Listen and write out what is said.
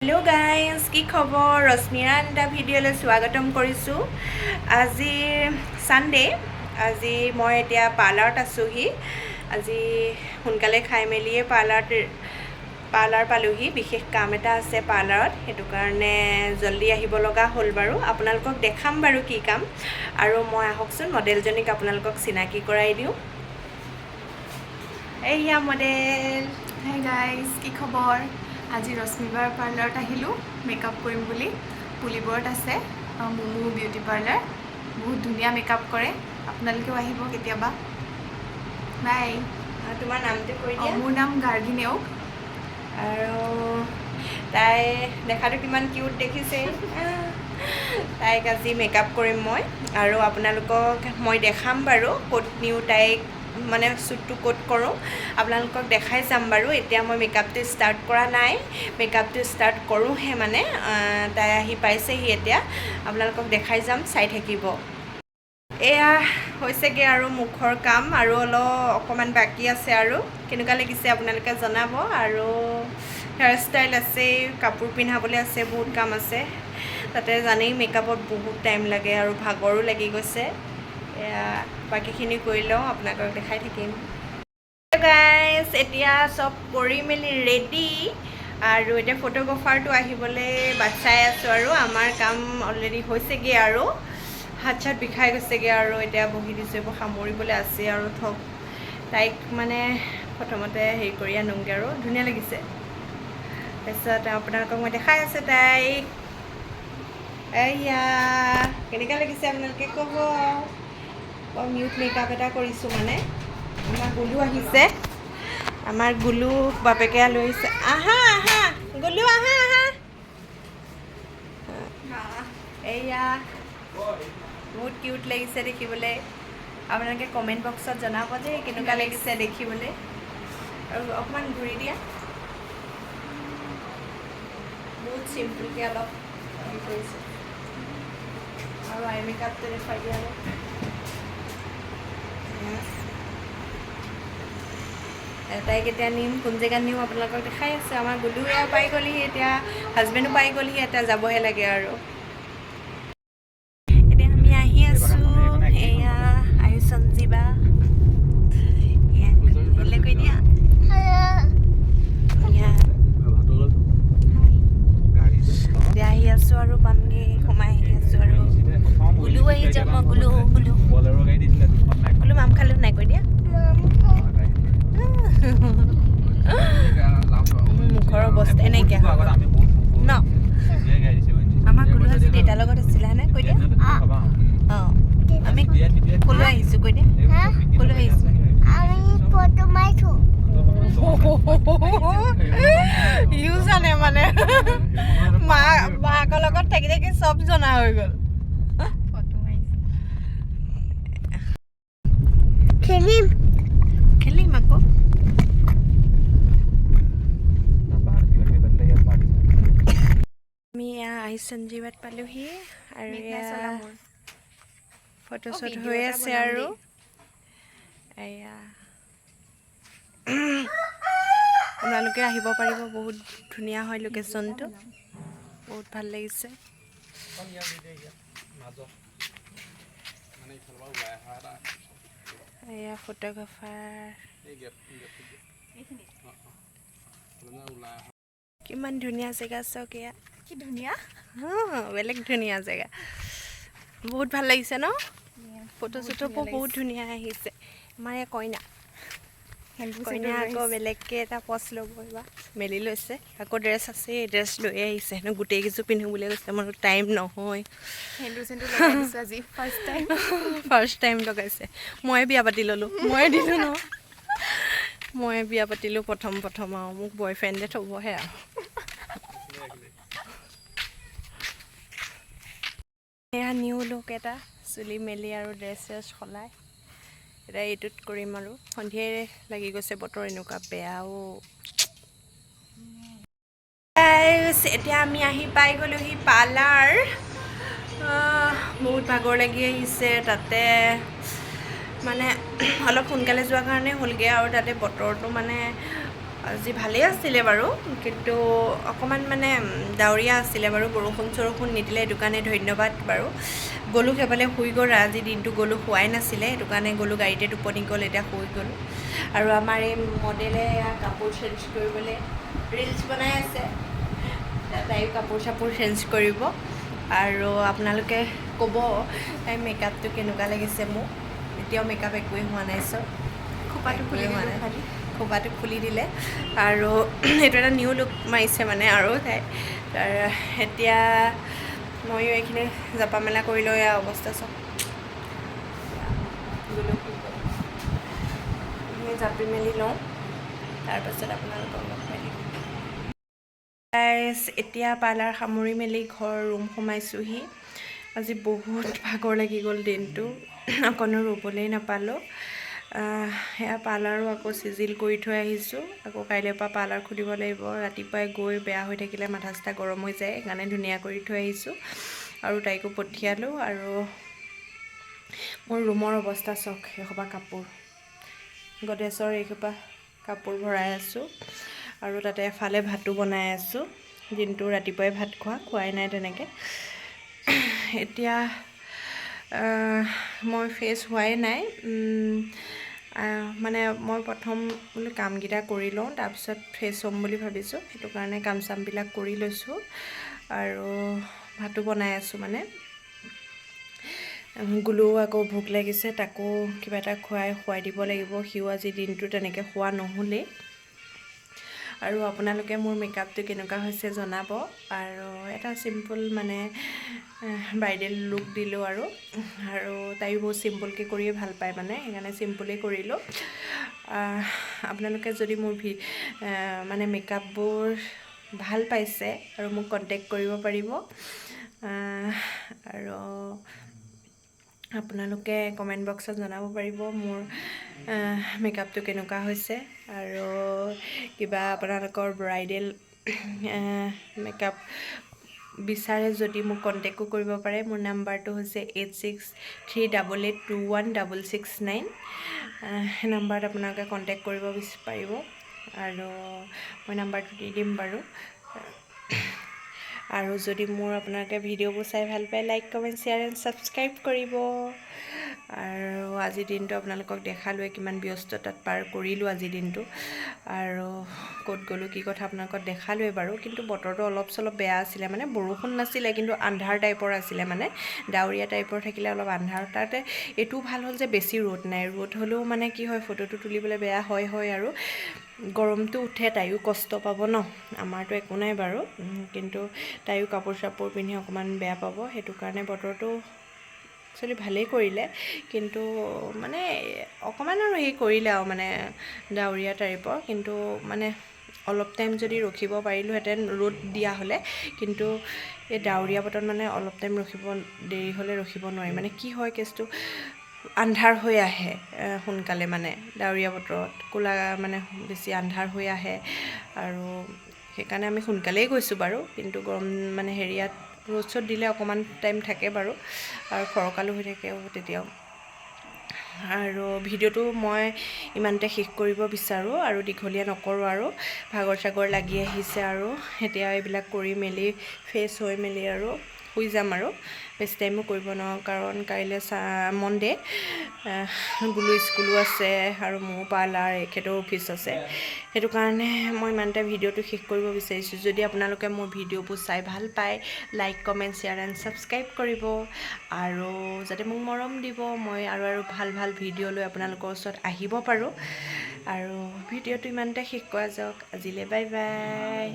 Hello guys की खबर रश्मिरा এটা ভিডিঅ'লৈ স্বাগতম কৰিছোঁ আজি সানডে আজি মই এতিয়া পাৰ্লাৰত আছোহি আজি সোনকালে খাই মেলিয়ে পাৰ্লাৰ পালোহি বিশেষ কাম এটা আছে পাৰ্লাৰত হেতু কাৰণে জলদি আহিব লগা হ'ল বাৰু আপোনালোকক দেখাম বাৰু কি কাম আৰু মই আহকচোন মডেলজনীক আপোনালোকক চিনাকি কৰাই দিওঁ এইয়া মডেল Hey guys, কি খবৰ? আজি ৰশ্মিবাৰ পাৰ্লাৰত আহিলো মেকআপ কৰিম বুলি পুলিবৰত আছে মুমু বিউটি পাৰ্লাৰ বহুত ধুনীয়া মেকআপ কৰে আপোনালোকেও আহিব কেতিয়াবা বাই তোমাৰ নামটো কৈ দিয়া মোৰ নাম গাৰ্গী নেওগ আৰু তাই দেখাটো কিমান কিউট দেখিছে তাইক আজি মেকআপ কৰিম মই আৰু আপোনালোকক মই দেখাম বাৰু ক'ত নিউ তাইক মানে শ্বুটটো ক'ত কৰোঁ আপোনালোকক দেখাই যাম বাৰু এতিয়া মই মেকআপটো ষ্টাৰ্ট কৰা নাই মেকআপটো ষ্টাৰ্ট কৰোঁহে মানে তাই আহি পাইছেহি এতিয়া আপোনালোকক দেখাই যাম চাই থাকিব এয়া হৈছেগৈ আৰু মুখৰ কাম আৰু অকণমান বাকী আছে আৰু কেনেকুৱা লাগিছে আপোনালোকে জনাব আৰু হেয়াৰ ষ্টাইল আছে কাপোৰ পিন্ধাবলৈ আছে বহুত কাম আছে তাতে জানেই মেকআপত বহুত টাইম লাগে আৰু ভাগৰো লাগি গৈছে এয়া বাকীখিনি কৰি লওঁ আপোনালোকক দেখাই থাকিম গাইজ এতিয়া চব কৰি মেলি ৰেডি আৰু এতিয়া ফটোগ্ৰাফাৰটো আহিবলৈ বাচাই আছোঁ আৰু আমাৰ কাম অলৰেডি হৈছেগৈ আৰু হাত চাত বিষাই গৈছেগৈ আৰু এতিয়া বহি দিছোঁ এইবোৰ সামৰিবলৈ আছে আৰু থক তাইক মানে প্ৰথমতে হেৰি কৰি আনোগৈ আৰু ধুনীয়া লাগিছে তাৰপিছত আপোনালোকক মই দেখাই আছোঁ তাইক এয়া কেনেকুৱা লাগিছে আপোনালোকে ক'ব মিউট মেকআপ এটা কৰিছোঁ মানে আমাৰ গুলু আহিছে আমাৰ গুলু বাপেকে লৈ আহিছে আহা আহা গুলু আহা আহা এয়া বহুত কিউট লাগিছে দেখিবলৈ আপোনালোকে কমেণ্ট বক্সত জনাব যে কেনেকুৱা লাগিছে দেখিবলৈ আৰু অকণমান ঘূৰি দিয়া বহুত চিম্পুলকৈ অলপ হেৰি কৰিছোঁ আৰু আই মেকআপটো দেখুৱাই দিয়া অলপ তাইক এতিয়া নিম কোন জেগাত নিম আপোনালোকক দেখাই আছে আমাৰ গুলু এয়া পাই গ'লহি এতিয়া হাজবেণ্ডো পাই গ'লহি এতিয়া যাবহে লাগে আৰু এতিয়া আমি আহি আছোঁ এয়া আয়ুষন জীৱা কৈ দিয়া এতিয়া আহি আছোঁ আৰু পামগৈ সোমাই আহি আছোঁ আৰু গুলু আহি যাম মই গুলু গুলু গুলু মাম খালোঁ নাই কৈ দিয়া মুখৰ অৱস্থাই নাইকিয়া ন আমাৰ গুলু আজি দেউতাৰ লগত আছিলে নে কৈ দিয়া অঁ আমি ক'লৈ আহিছোঁ কৈ দিয়া ক'লৈ আহিছোঁ ইউ জানে মানে মাকৰ লগত থাকি থাকি চব জনা হৈ গ'ল খেলিম আকৌ আমি আইচ সঞ্জীৱত পালোহি আৰু ফটোশ্বুট হৈ আছে আৰু এয়া আপোনালোকে আহিব পাৰিব বহুত ধুনীয়া হয় লোকেশ্যনটো বহুত ভাল লাগিছে এয়া ফটোগ্ৰাফাৰ কিমান ধুনীয়া জেগা চাওক এয়া কি ধুনীয়া বেলেগ ধুনীয়া জেগা বহুত ভাল লাগিছে ন ফটোশ্বুটৰ বহুত ধুনীয়া আহিছে আমাৰ এই কইনা আকৌ বেলেগকৈ এটা পষ্ট ল'ব এইবাৰ মেলি লৈছে আকৌ ড্ৰেছ আছে ড্ৰেছ লৈ আহিছে হেনো গোটেইকেইযোৰ পিন্ধো বুলি কৈছে মোৰ টাইম নহয় ফাৰ্ষ্ট টাইম লগাইছে ময়ে বিয়া পাতি ল'লোঁ ময়ে দিলোঁ ন ময়ে বিয়া পাতিলোঁ প্ৰথম আৰু মোক বয়ফ্ৰেণ্ডে থ'বহে আৰু এয়া নিউ লুক এটা চুলি মেলি আৰু ড্ৰেছ চেছ সলাই এতিয়া এইটোত কৰিম আৰু সন্ধিয়াই লাগি গৈছে বতৰ এনেকুৱা বেয়াও এতিয়া আমি আহি পাই গ'লোহি পাৰ্লাৰ বহুত ভাগৰ লাগি আহিছে তাতে মানে অলপ সোনকালে যোৱাৰ কাৰণে হ'লগৈ আৰু তাতে বতৰটো মানে আজি ভালেই আছিলে বাৰু, কিন্তু অকণমান মানে ডাৱৰীয়া আছিলে বাৰু, বৰষুণ চৰষুণ নিদিলে, সেইটো কাৰণে ধন্যবাদ বাৰু। গ'লোঁ সেইফালে শুই গ'ল, আজি দিনটো গ'লোঁ শোৱাই নাছিলে, সেইটো কাৰণে গ'লোঁ গাড়ীতে টোপনি গ'ল, এতিয়া শুই গ'লোঁ। আৰু আমাৰ এই মডেলে কাপোৰ চেঞ্জ কৰিবলৈ ৰিলচ বনাই আছে, তাইও কাপোৰ চাপোৰ চেঞ্জ কৰিব। আৰু আপোনালোকে ক'ব তাই মেকআপটো কেনেকুৱা লাগিছে মোক। এতিয়াও মেকআপ একোৱেই হোৱা নাই, চব খোপাটো খুলি হোৱা দিলোঁ নাই, খালি। খোপাটো খুলি দিলে। আৰু এইটো এটা নিউ লুক মাৰিছে মানে আৰু তাই। এতিয়া ময়ো এইখিনি জপা মেলা কৰি লৈ অৱস্থা চব জাপি মেলি লওঁ, তাৰপাছত আপোনালোকক লগ পাই থাকিম। এতিয়া পাৰ্লাৰ সামৰি মেলি ঘৰ ৰুম সোমাইছোঁহি। আজি বহুত ভাগৰ লাগি গ'ল দিনটো, অকণো ৰ'বলৈই নাপালোঁ। সেয়া পাৰ্লাৰো আকৌ চিজিল কৰি থৈ আহিছোঁ, আকৌ কাইলৈৰ পৰা পাৰ্লাৰ খুলিব লাগিব। ৰাতিপুৱাই গৈ বেয়া হৈ থাকিলে মাথা চাথা গৰম হৈ যায়, সেইকাৰণে ধুনীয়া কৰি থৈ আহিছোঁ। আৰু তাইকো পঠিয়ালোঁ। আৰু মোৰ ৰুমৰ অৱস্থা চাওক, এসোপা কাপোৰ, গডেছৰ এইসোপা কাপোৰ ভৰাই আছোঁ। আৰু তাতে এফালে ভাতো বনাই আছোঁ, দিনটো ৰাতিপুৱাই ভাত খোৱাই নাই তেনেকৈ। এতিয়া মই ফ্ৰেছ হোৱাই নাই, মানে মই প্ৰথম বোলো কামকেইটা কৰি লওঁ, তাৰপিছত ফ্ৰেছ হ'ম বুলি ভাবিছোঁ। সেইটো কাৰণে কাম চামবিলাক কৰি লৈছোঁ আৰু ভাতো বনাই আছোঁ। মানে গুলুও আকৌ ভোক লাগিছে, তাকো কিবা এটা খুৱাই দিব লাগিব, সিও আজি দিনটো তেনেকৈ খোৱা নহ'লেই। আৰু আপোনালোকে মোৰ মেকআপটো কেনেকুৱা হৈছে জনাব। আৰু এটা চিম্পুল মানে ব্ৰাইডেল লুক দিলোঁ। আৰু তাইও বহুত চিম্পুলকৈ কৰিয়ে ভাল পায় মানে, সেইকাৰণে চিম্পুলেই কৰিলোঁ। আপোনালোকে যদি মোৰ মানে মেকআপবোৰ ভাল পাইছে আৰু মোক কণ্টেক্ট কৰিব পাৰিব। আৰু আপোনালোকে কমেণ্ট বক্সত জনাব পাৰিব মোৰ মেকআপটো কেনেকুৱা হৈছে। আৰু কিবা আপোনালোকৰ ব্ৰাইডেল মেকআপ বিচাৰে যদি মোক কণ্টেক্টো কৰিব পাৰে। মোৰ নাম্বাৰটো হৈছে 8638821669। সেই নাম্বাৰত আপোনালোকে কণ্টেক্ট কৰিব পাৰিব, আৰু মই নাম্বাৰটো দি দিম বাৰু। আৰু যদি মোৰ আপোনালোকে ভিডিঅ'বোৰ চাই ভাল পায়, like comment share and subscribe কৰিব। আৰু আজিৰ দিনটো আপোনালোকক দেখালোৱে, কিমান ব্যস্ততাত পাৰ কৰিলোঁ আজিৰ দিনটো। আৰু ক'ত গ'লোঁ কি কথা আপোনালোকক দেখালোৱে বাৰু। কিন্তু বতৰটো অলপ চলপ বেয়া আছিলে, মানে বৰষুণ নাছিলে কিন্তু আন্ধাৰ টাইপৰ আছিলে, মানে ডাৱৰীয়া টাইপৰ থাকিলে অলপ আন্ধাৰ। তাতে এইটোও ভাল হ'ল যে বেছি ৰ'দ নাই, ৰ'দ হ'লেও মানে কি হয় ফটোটো তুলিবলৈ বেয়া হয়। আৰু গৰমটো উঠে, তাইও কষ্ট পাব ন, আমাৰতো একো নাই বাৰু, কিন্তু তাইও কাপোৰ চাপোৰ পিন্ধি অকণমান বেয়া পাব। সেইটো কাৰণে বতৰটো একচুৱেলি ভালেই কৰিলে, কিন্তু মানে অকণমান আৰু হেৰি কৰিলে আৰু মানে ডাৱৰীয়া টাইপৰ। কিন্তু মানে অলপ টাইম যদি ৰখিব পাৰিলোঁহেঁতেন ৰ'দ দিয়া হ'লে, কিন্তু এই ডাৱৰীয়া বতৰত মানে অলপ টাইম দেৰি হ'লে ৰখিব নোৱাৰি। মানে কি হয় কেছটো, আন্ধাৰ হৈ আহে সোনকালে, মানে ডাৱৰীয়া বতৰত ক'লা মানে বেছি আন্ধাৰ হৈ আহে। আৰু সেইকাৰণে আমি সোনকালেই গৈছোঁ বাৰু, কিন্তু গৰম মানে হেৰিয়াত ৰ'দ চ'দ দিলে অকণমান টাইম থাকে বাৰু, আৰু ফৰকালো হৈ থাকে তেতিয়াও। আৰু ভিডিঅ'টো মই ইমানতে শেষ কৰিব বিচাৰোঁ, আৰু দীঘলীয়া নকৰোঁ। আৰু ভাগৰ চাগৰ লাগি আহিছে, আৰু এতিয়া এইবিলাক কৰি মেলি ফ্ৰেছ হৈ মেলি আৰু শুই যাম। আৰু বেছি টাইমো কৰিব নোৱাৰোঁ, কাৰণ কাইলৈ মনডে', গুলু স্কুলো আছে আৰু মোৰ পাৰ্লাৰ, এখেতৰ অফিচ আছে। সেইটো কাৰণে মই ইমানতে ভিডিঅ'টো শেষ কৰিব বিচাৰিছোঁ। যদি আপোনালোকে মোৰ ভিডিঅ'বোৰ চাই ভাল পায়, like comment share and subscribe কৰিব, আৰু যাতে মোক মৰম দিব, মই আৰু ভাল ভাল ভিডিঅ' লৈ আপোনালোকৰ ওচৰত আহিব পাৰোঁ। আৰু ভিডিঅ'টো ইমানতে শেষ কৰা যাওক, আজিলৈ বাই বাই।